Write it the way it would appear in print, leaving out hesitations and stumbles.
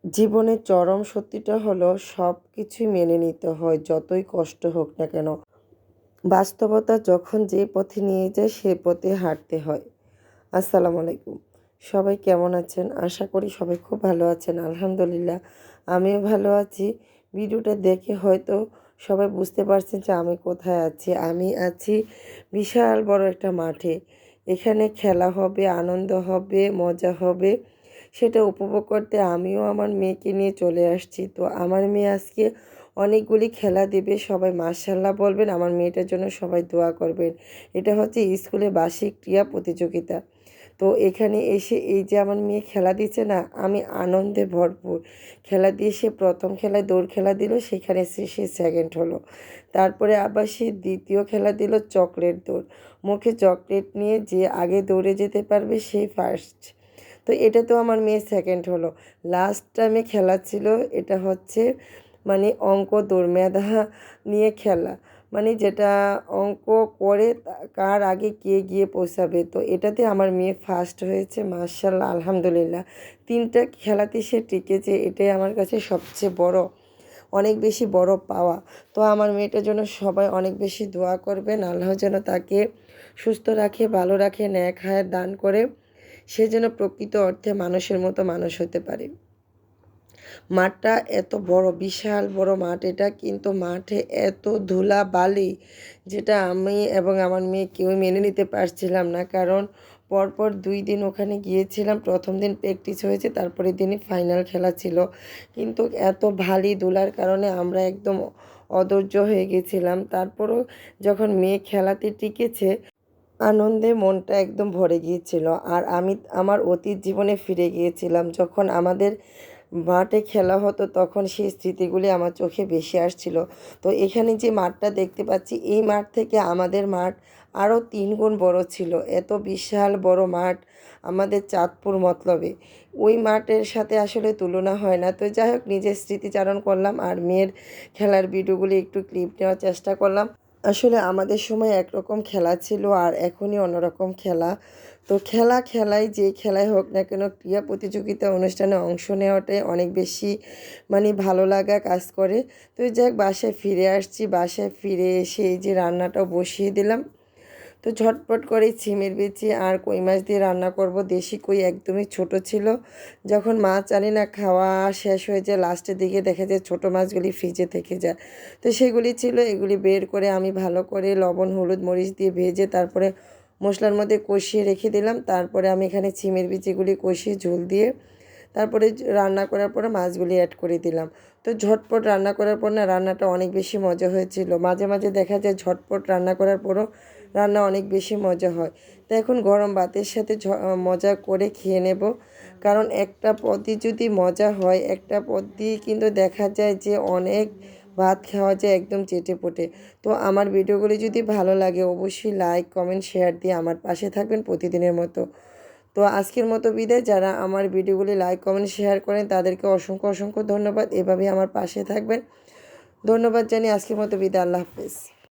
জীবনের চরম সত্যিটা হলো সব কিছুই মেনে নিতে হয়, যতই কষ্ট হোক না কেন। বাস্তবতা যখন যে পথে নিয়ে যায় সে পথে হাঁটতে হয়। আসসালামু আলাইকুম। সবাই কেমন আছেন? আশা করি সবাই খুব ভালো আছেন। আলহামদুলিল্লাহ আমিও ভালো আছি। ভিডিওটা দেখে হয়তো সবাই বুঝতে পারছেন যে আমি কোথায় আছি। আমি আছি বিশাল বড় একটা মাঠে। এখানে খেলা হবে, আনন্দ হবে, মজা হবে। সেটা উপভোগ করতে আমিও আমার মেয়েকে নিয়ে চলে আসছি। তো আমার মেয়ে আজকে অনেকগুলি খেলা দেবে। সবাই মাশাআল্লাহ বলবেন। আমার মেয়েটার জন্য সবাই দোয়া করবেন। এটা হচ্ছে স্কুলে বার্ষিক ক্রীড়া প্রতিযোগিতা। তো এখানে এসে এই যে আমার মেয়ে খেলা দিচ্ছে না, আমি আনন্দে ভরপুর। খেলা দিয়ে সে প্রথম খেলায় দৌড় খেলা দিল, সেখানে সে সেকেন্ড হলো। তারপরে আবার সে দ্বিতীয় খেলা দিল চকলেট দৌড়। মুখে চকলেট নিয়ে যে আগে দৌড়ে যেতে পারবে সেই ফার্স্ট। তো এটা তো আমার মেয়ে সেকেন্ড হলো। লাস্ট টাইমে খেলা ছিল, এটা হচ্ছে মানে অঙ্ক দৌড়, মেধা নিয়ে খেলা। মানে যেটা অঙ্ক করে কার আগে কে গিয়ে পৌঁছাবে। তো এটাতে আমার মেয়ে ফার্স্ট হয়েছে, মাশাআল্লাহ আলহামদুলিল্লাহ। 3টা খেলাতে সে টিকেছে, এটাই আমার কাছে সবচেয়ে বড়, অনেক বেশি বড় পাওয়া। তো আমার মেয়েটার জন্য সবাই অনেক বেশি দোয়া করবেন। আল্লাহ যেন তাকে সুস্থ রাখে, ভালো রাখে, ন্যাক হায়াত দান করে, সে যেন প্রকৃত অর্থে মানুষের মতো মানুষ হতে পারে। মাঠটা এত বড়, বিশাল বড় মাঠ এটা, কিন্তু মাঠে এত ধুলাবালি যেটা আমি এবং আমার মেয়ে কেউই মেনে নিতে পারছিলাম না। কারণ পরপর 2 দিন ওখানে গিয়েছিলাম। প্রথম দিন প্র্যাকটিস হয়েছে, তারপরের দিনই ফাইনাল খেলা ছিল। কিন্তু এত ভারী ধুলার কারণে আমরা একদম অধৈর্য হয়ে গেছিলাম। তারপরও যখন মেয়ে খেলাতে টিকেছে, আনন্দে মনটা একদম ভরে গিয়েছিল। আর আমি আমার অতীত জীবনে ফিরে গিয়েছিলাম। যখন আমাদের মাঠে খেলা হতো তখন সেই স্মৃতিগুলি আমার চোখে ভেসে আসছিল। তো এখানে যে মাঠটা দেখতে পাচ্ছি, এই মাঠ থেকে আমাদের মাঠ আরও 3 গুণ বড় ছিল। এত বিশাল বড় মাঠ আমাদের চাঁদপুর মতলবে। ওই মাঠের সাথে আসলে তুলনা হয় না। তো যাই হোক, নিজের স্মৃতিচারণ করলাম আর মেয়ের খেলার ভিডিওগুলি একটু ক্লিপ নেওয়ার চেষ্টা করলাম। আসলে আমাদের সময় একরকম খেলা ছিল আর এখনই অন্যরকম খেলা। তো খেলাই যে খেলাই হোক না কেন, ক্রীড়া প্রতিযোগিতা অনুষ্ঠানে অংশ নেওয়াটাই অনেক বেশি মানে ভালো লাগা কাজ করে। তো যাক, বাসায় ফিরে আসছি। বাসায় ফিরে এসে এই যে রান্নাটাও বসিয়ে দিলাম। তো ঝটপট করে ছিমের বিচি আর কই মাছ দিয়ে রান্না করব। দেশি কই একদমই ছোট ছিল। যখন মাছ আনি না, খাওয়া শেষ হয়ে যায়, লাস্টের দিকে দেখা যায় ছোট মাছগুলি ফ্রিজে থেকে যায়। তো সেগুলি ছিল, এগুলি বের করে আমি ভালো করে লবণ হলুদ মরিচ দিয়ে ভেজে তারপরে মশলার মধ্যে কষিয়ে রেখে দিলাম। তারপরে আমি এখানে ছিমের বিচিগুলি কষিয়ে ঝোল দিয়ে তারপরে রান্না করার পরে মাছগুলি অ্যাড করে দিলাম। তো ঝটপট রান্না করার পর না, রান্নাটা অনেক বেশি মজা হয়েছিল। মাঝে মাঝে দেখা যায় ঝটপট রান্না করার পরও রান্না অনেক বেশি মজা হয়। তো এখন গরম ভাতের সাথে মজা করে খেয়ে নেব। কারণ একটা পদই যদি মজা হয়, একটা পদ দিয়ে কিন্তু দেখা যায় যে অনেক ভাত খাওয়া যায় একদম চেটেপুটে। তো আমার ভিডিওগুলি যদি ভালো লাগে অবশ্যই লাইক কমেন্ট শেয়ার দিয়ে আমার পাশে থাকবেন প্রতিদিনের মতো। তো আজকের মতো বিদায়। যারা আমার ভিডিওগুলি লাইক কমেন্ট শেয়ার করেন তাদেরকে অসংখ্য অসংখ্য ধন্যবাদ। এভাবেই আমার পাশে থাকবেন। ধন্যবাদ জানিয়ে আজকের মতো বিদায়। আল্লাহ হাফেজ।